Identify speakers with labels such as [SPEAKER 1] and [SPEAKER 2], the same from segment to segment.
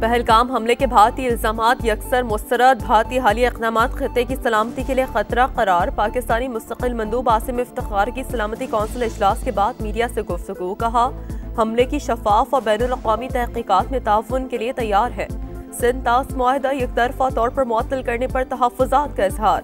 [SPEAKER 1] पहलगाम हमले के भारतीय इल्जामात यकसर मुस्तरद। भारतीय हालिया इक़दामात खित्ते की सलामती के लिए खतरा करार। पाकिस्तानी मुस्तकिल मंदूब आसिम इफ्तिखार की सलामती कौंसिल इजलास के बाद मीडिया से गुफ्तगू। कहा, हमले की शफाफ और बैनुल अक़वामी तहक़ीक़ात में ताउन के लिए तैयार है। सिंध तास मुआहदा यकतरफा तौर पर मुअत्तल करने पर तहफ़्फ़ुज़ात का इजहार।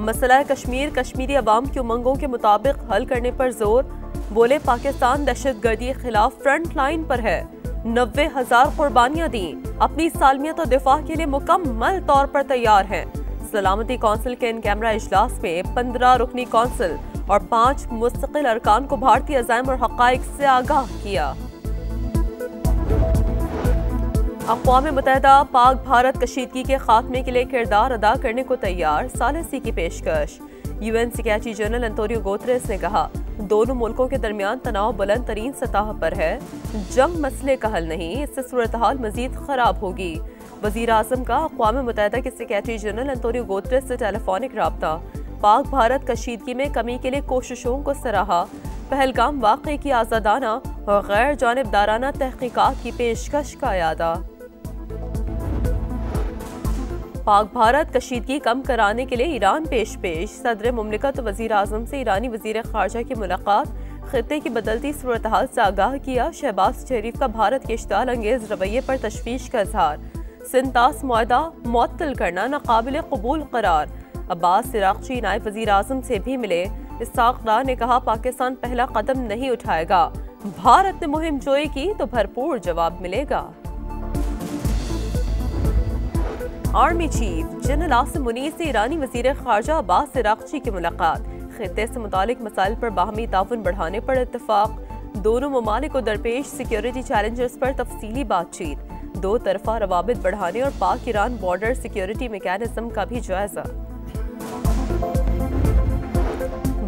[SPEAKER 1] मसला कश्मीर कश्मीरी अवाम की उमंगों के मुताबिक हल करने पर जोर। बोले, पाकिस्तान दहशतगर्दी के खिलाफ फ्रंट लाइन पर है। 90,000 कुर्बानियां दी। अपनी सालमियत और दिफा के लिए मुकम्मल तौर पर तैयार हैं। सलामती कौंसिल के इन कैमरा इजलास में 15 रुकनी कौंसिल और 5 मुस्तकिल अरकान को भारतीय अज़ाइम और हक़ाइक़ से आगाह किया। अक़वाम मुत्तहिदा पाक भारत कशीदगी के खात्मे के लिए किरदार अदा करने को तैयार। सालिसी की पेशकश। UN secretary general Antonio Guterres ने कहा, दोनों मुल्कों के दरमियान तनाव बुलंद तरीन सतह पर है। जंग मसले का हल नहीं, इससे सूरत हाल मजीद खराब होगी। वज़ीर आज़म का अक़वाम मुत्तहिदा के सेक्रेटरी जनरल अंतोनियो गुतेरेस से टेलीफोनिक राब्ता। पाक भारत कशीदगी में कमी के लिए कोशिशों को सराहा। पहलगाम वाक़े की आज़ादाना और गैर जानिबदाराना तहक़ीक़ात की पेशकश का यादा। पाक भारत कशीदगी कम कराने के लिए ईरान पेश। सदर मुमलिकत वज़ीर आज़म से ईरानी वज़ीर ख़ारजा की मुलाकात। खित्ते की बदलती सूरत हाल से आगाह किया। शहबाज शरीफ का भारत के इश्ताल अंगेज़ रवैये पर तशवीश का इजहार। सिंध तास मुआहदा मुअत्तल करना नाक़ाबिल क़बूल करार। अब्बास इराक़ची नायब वज़ीर आज़म से भी मिले। इसहाक़ डार ने कहा, पाकिस्तान पहला कदम नहीं उठाएगा। भारत ने मुहिम जोई की तो भरपूर जवाब मिलेगा। Army chief general Asim Munir से ईरानी वज़ीर ख़ारजा अब्बास इराक़ची की मुलाकात। खित्ते से मुतालिक मसाइल पर बाहमी ताउन बढ़ाने पर इत्तफ़ाक़। दोनों ममालिक को दरपेश सिक्योरिटी चैलेंजेस पर तफसीली बातचीत। दो तरफ़ा रवाबित बढ़ाने और पाक ईरान बॉर्डर सिक्योरिटी मैकेनिज़्म का भी जायज़ा।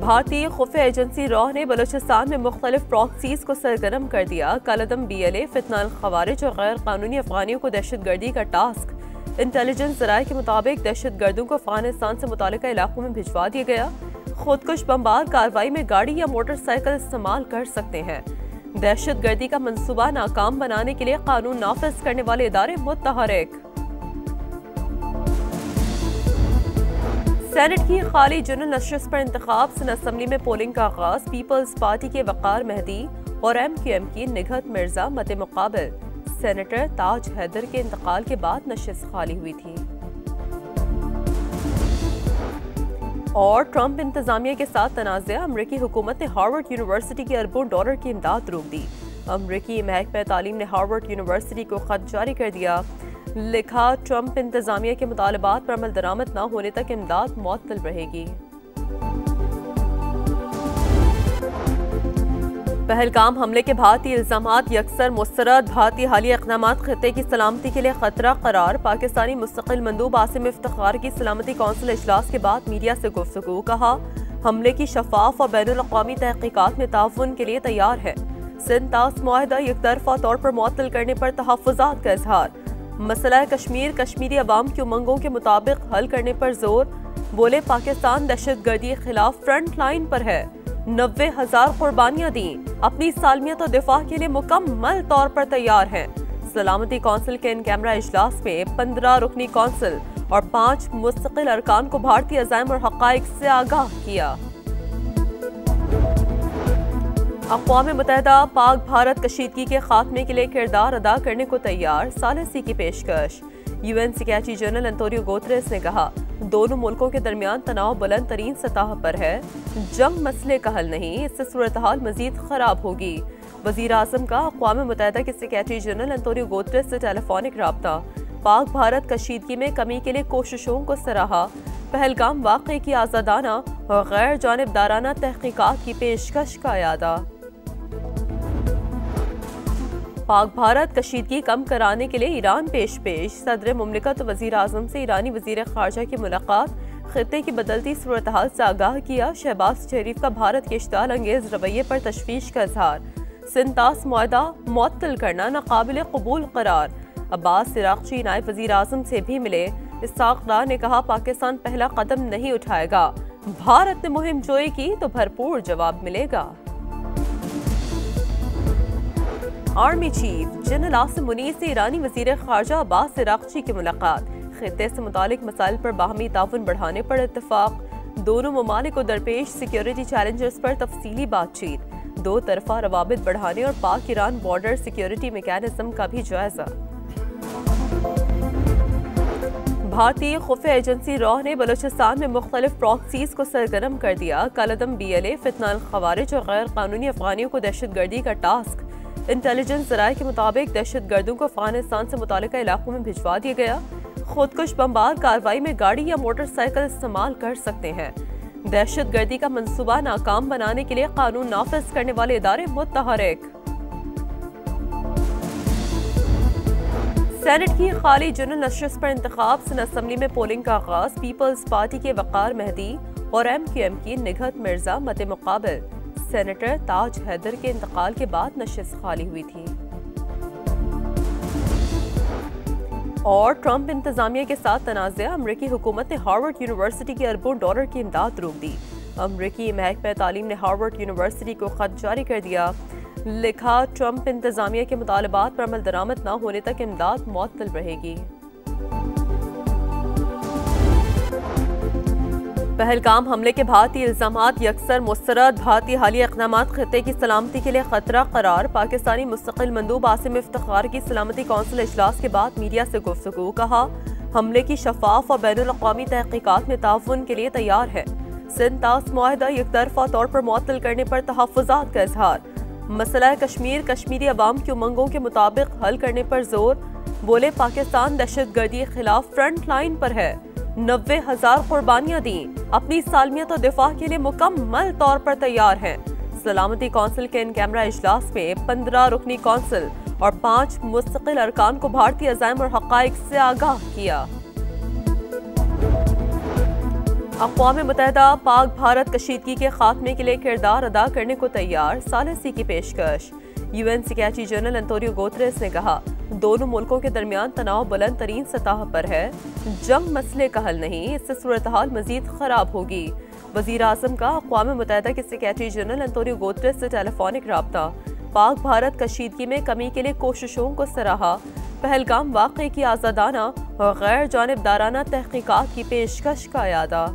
[SPEAKER 1] भारतीय खुफ़िया एजेंसी रॉ ने बलूचिस्तान में मुख्तलिफ प्रॉक्सीज़ को सरगर्म कर दिया। कलअदम BLA, फितना ख़वारिज और गैर कानूनी अफ़गानियों को दहशतगर्दी का टास्क। इंटेलिजेंस ज़राए के मुताबिक दहशतगर्दों को अफगानिस्तान से मुतालिका इलाकों में भिजवा दिया गया। खुदकुश बमबार कार्रवाई में गाड़ी या मोटरसाइकिल इस्तेमाल कर सकते हैं। दहशतगर्दी का मंसूबा नाकाम बनाने के लिए कानून नाफिज करने वाले इदारे मुतहरिक। सेनेट की खाली जनरल नशस्त पर इंतखाब। सिंध असम्बली में पोलिंग का आगाज। पीपल्स पार्टी के वक़ार मेहदी और MQM की निगहत मिर्जा मद्दे मुकाबिल। सेनेटर ताज हैदर के इंतकाल के बाद नशिस्त खाली हुई थी। और ट्रंप इंतजामिया के साथ तनाज़ा। अमरीकी हुकूमत ने हार्वर्ड यूनिवर्सिटी की अरबों डॉलर की इमदाद रोक दी। अमरीकी महकमा तालीम ने हार्वर्ड यूनिवर्सिटी को खत जारी कर दिया। लिखा, ट्रंप इंतजामिया के मुतालबात पर अमल दरामद न होने तक इमदाद मुअत्तल रहेगी। पहलगाम हमले के भारतीय इल्जामात यकसर मुस्तरद। भारतीय हालिया इक़दामात खित्ते की सलामती के लिए खतरा करार। पाकिस्तानी मुस्तकिल मंदूब आसिम इफ्तिखार की सलामती कौंसिल इजलास के बाद मीडिया से गुफ्तगू। कहा, हमले की शफाफ और बैनुल अक़वामी तहक़ीक़ात में ताउन के लिए तैयार है। सिंध तास मुआहदा यकतरफा तौर पर मुअत्तल करने पर तहफ़्फ़ुज़ात का इजहार। मसला कश्मीर कश्मीरी अवाम की उमंगों के मुताबिक हल करने पर जोर। बोले, पाकिस्तान दहशतगर्दी के खिलाफ फ्रंट लाइन पर है। 90,000 कुर्बानियां दी। अपनी सालमियत और दिफा के लिए मुकम्मल तौर पर तैयार हैं। सलामती कौंसिल के इन कैमरा इजलास में 15 रुकनी कौंसिल और 5 मुस्तकिल अरकान को भारतीय अज़ाइम और हक़ाइक़ से आगाह किया। अक़वाम मुत्तहिदा पाक भारत कशीदगी के खात्मे के लिए किरदार अदा करने को तैयार। सालिसी की पेशकश। UN secretary general Antonio Guterres ने कहा, दोनों मुल्कों के दरमियान तनाव बुलंद तरीन सतह पर है। जंग मसले का हल नहीं, इससे सूरत हाल मजीद खराब होगी। वज़ीर आज़म का अक़वाम मुत्तहिदा के सेक्रेटरी जनरल अंतोनियो गुतेरेस से टेलीफोनिक राब्ता। पाक भारत कशीदगी में कमी के लिए कोशिशों को सराहा। पहलगाम वाक़े की आज़ादाना और गैर जानिबदाराना तहक़ीक़ात की पेशकश का यादा। पाक भारत कशीदगी कम कराने के लिए ईरान पेश। सदर मुमलिकत वज़ीर आज़म से ईरानी वज़ीर ख़ारजा की मुलाकात। खित्ते की बदलती सूरत हाल से आगाह किया। शहबाज शरीफ का भारत के इश्ताल अंगेज़ रवैये पर तशवीश का इजहार। सिंध तास मुआहदा मुअत्तल करना नाक़ाबिल क़बूल करार। अब्बास इराक़ची नायब वज़ीर आज़म से भी मिले। इसहाक़ डार ने कहा, पाकिस्तान पहला कदम नहीं उठाएगा। भारत ने मुहिम जोई की तो भरपूर जवाब मिलेगा। Army chief general Asim Munir से ईरानी वजीर खारजा अब्बास अरागची की मुलाकात। खित्ते से मुतालिक मसाइल पर बाहमी ताउन बढ़ाने पर इत्तफाक। दोनों ममालिक को दरपेश सिक्योरिटी चैलेंजेस पर तफसीली बातचीत। दो तरफा रवाबित बढ़ाने और पाक ईरान बॉर्डर सिक्योरिटी मैकेनिज्म का भी जायजा। भारतीय खुफिया एजेंसी रॉ ने बलूचिस्तान में मुख्तलिफ प्रॉक्सीज को सरगर्म कर दिया। कलअदम BLA, फितनाल खवारिज और गैर कानूनी अफगानियों को दहशतगर्दी का टास्क। इंटेलिजेंस जराये के मुताबिक दहशतगर्दों को अफगानिस्तान से मुतालिका इलाकों में भिजवा दिया गया। खुदकुश बमबार कार्रवाई में गाड़ी या मोटरसाइकिल इस्तेमाल कर सकते हैं। दहशतगर्दी का मंसूबा नाकाम बनाने के लिए कानून नाफिज करने वाले इदारे मुतहरिक। सेनेट की खाली जनरल नशस्त पर इंतखाब सिंध असम्बली में पोलिंग का आगाज। पीपल्स पार्टी के वकार मेहदी और MQM की निगहत मिर्जा मत मुकाबिल। सेनेटर ताज हैदर के इंतकाल के बाद नशस्त खाली हुई थी। और ट्रंप इंतजामिया के साथ तनाज़ा। अमरीकी हुकूमत ने हार्वर्ड यूनिवर्सिटी की अरबों डॉलर की इमदाद रोक दी। अमरीकी महकमा तालीम ने हार्वर्ड यूनिवर्सिटी को खत जारी कर दिया। लिखा, ट्रंप इंतजामिया के मुतालबात पर अमल दरामद न होने तक इमदाद मुअत्तल रहेगी। पहलगाम हमले के भारतीय इल्जामात यकसर मुस्तरद। भारतीय हालिया इक़दामात खित्ते की सलामती के लिए खतरा करार। पाकिस्तानी मुस्तकिल मंदूब आसिम इफ्तिखार की सलामती कौंसिल इजलास के बाद मीडिया से गुफ्तगू। कहा, हमले की शफाफ और बैनुल अक़वामी तहक़ीक़ात में ताउन के लिए तैयार है। सिंध तास मुआहदा यकतरफा तौर पर मुअत्तल करने पर तहफ़्फ़ुज़ात का इजहार। मसला कश्मीर कश्मीरी अवाम की उमंगों के मुताबिक हल करने पर जोर। बोले, पाकिस्तान दहशतगर्दी के खिलाफ फ्रंट लाइन पर है। 90,000 कुर्बानियां दी। अपनी सालमियत और दिफा के लिए मुकम्मल तौर पर तैयार हैं। सलामती कौंसिल के इन कैमरा इजलास में 15 रुकनी कौंसिल और 5 मुस्तकिल अरकान को भारतीय अज़ाइम और हक़ाइक़ से आगाह किया। अक़वाम मुत्तहिदा पाक भारत कशीदगी के खात्मे के लिए किरदार अदा करने को तैयार। सालिसी की पेशकश। UN secretary general Antonio Guterres ने कहा, दोनों मुल्कों के दरमियान तनाव बुलंद तरीन सतह पर है। जंग मसले का हल नहीं, इससे सूरत हाल मजीद खराब होगी। वज़ीर आज़म का अक़वाम मुत्तहिदा के सेक्रेटरी जनरल अंतोनियो गुतेरेस से टेलीफोनिक राब्ता। पाक भारत कशीदगी में कमी के लिए कोशिशों को सराहा। पहलगाम वाक़े की आज़ादाना और गैर जानिबदाराना तहक़ीक़ात की पेशकश का यादा।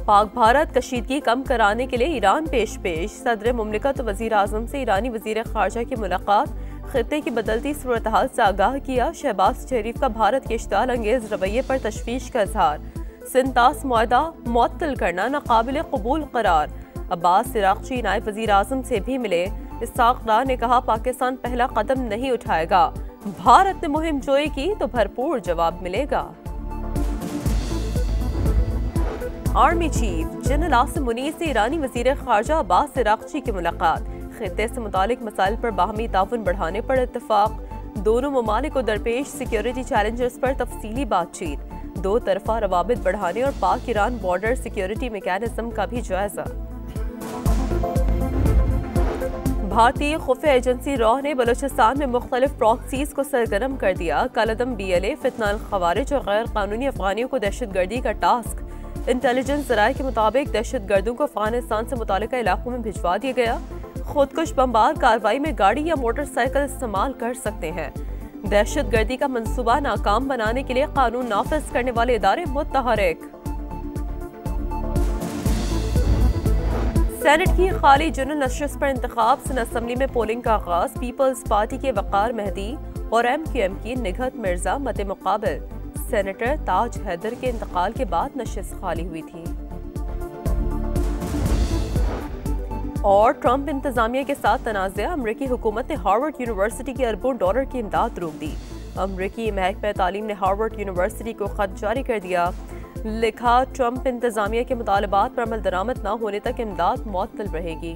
[SPEAKER 1] पाक भारत कशीदगी कम कराने के लिए ईरान पेश। सदर मुमलिकत वज़ीर आज़म से ईरानी वज़ीर ख़ारजा की मुलाकात। खित्ते की बदलती सूरत हाल से आगाह किया। शहबाज शरीफ का भारत के इश्ताल अंगेज़ रवैये पर तशवीश का इजहार। सिंध तास मुआहदा मुअत्तल करना नाकाबिल कबूल करार। अब्बास अरागची नायब वज़ीर आज़म से भी मिले। इसहाक़ डार ने कहा, पाकिस्तान पहला कदम नहीं उठाएगा। भारत ने मुहिम जोई की तो भरपूर जवाब मिलेगा। Army chief general Asim Munir से ईरानी वजीर खारजा अब्बास अरागची की मुलाकात। खित्ते से मुतालिक मसाइल पर बाहमी ताउन बढ़ाने पर इत्तफाक। दोनों ममालिक को दरपेश सिक्योरिटी चैलेंजेस पर तफसीली बातचीत। दो तरफा रवाबित बढ़ाने और पाक ईरान बॉर्डर सिक्योरिटी मैकेनिज्म का भी जायजा। भारतीय खुफिया एजेंसी रॉ ने बलूचिस्तान में मुख्तलिफ प्रॉक्सीज को सरगर्म कर दिया। कलअदम BLA, फितनाल खवारिज और गैर कानूनी अफगानियों को दहशतगर्दी का टास्क। इंटेलिजेंस जराये के मुताबिक दहशतगर्दों को अफगानिस्तान से मुतालिका इलाकों में भिजवा दिया गया। खुदकुश बमबार कार्रवाई में गाड़ी या मोटरसाइकिल इस्तेमाल कर सकते हैं। दहशतगर्दी का मंसूबा नाकाम बनाने के लिए कानून नाफिज करने वाले इदारे मुतहरिक। सेनेट की खाली जनरल नशस्त पर इंतखाब सिंध असम्बली में पोलिंग का आगाज। पीपल्स पार्टी के वकार मेहदी और MQM की निगहत मिर्जा मत मुकाबिल। सेनेटर ताज हैदर के इंतकाल के बाद नशस्त खाली हुई थी। और ट्रंप इंतजामिया के साथ तनाज़ा। अमरीकी हुकूमत ने हार्वर्ड यूनिवर्सिटी की अरबों डॉलर की इमदाद रोक दी। अमरीकी महकमा तालीम ने हार्वर्ड यूनिवर्सिटी को खत जारी कर दिया। लिखा, ट्रंप इंतजामिया के मुतालबात पर अमल दरामद न होने तक इमदाद मुअत्तल रहेगी।